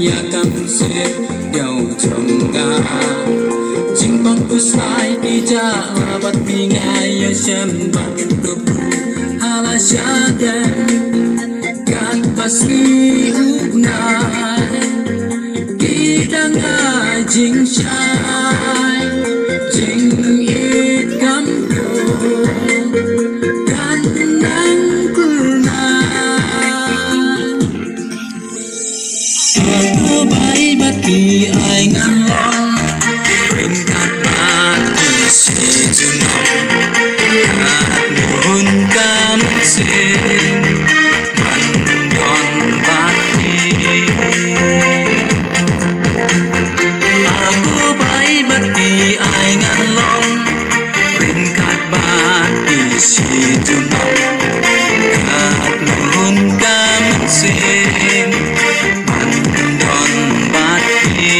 ya kam se yau chonga Jimpang pusai ija bat pingai ya shem bakin kupu hala syadan kat pasti ugnai kidang jing shai jing it kam kan nang kunai aku bai bati ai ngan long kat bati si junong kat nuhun kam sin mandon bati aku bai bati ai ngan long kat bati si junong kat nuhun kam sin mandon bati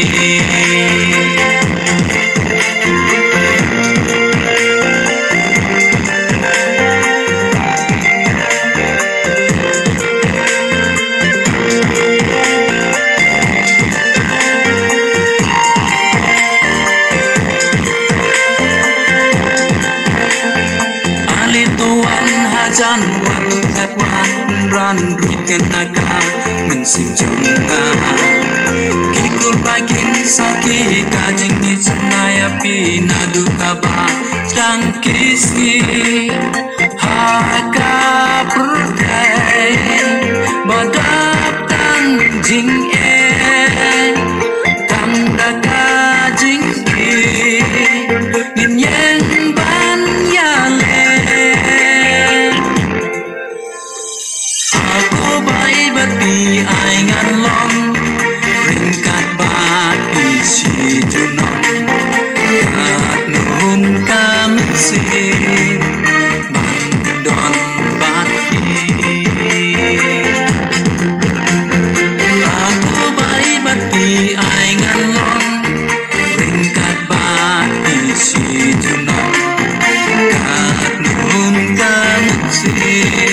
Jan wan kat wan ran ruikan naga mensim jonga kikul bakin saki kajing ni sunaya pinadu kaba dang kiski haka perkai badap tang jing tang daga jing nin yen ban ya le bati ai ngan long ringkat bati si junong kat nuhun kam sin mandon bati aku bai bati ai ngan long ringkat bati si junong kat nuhun kam sin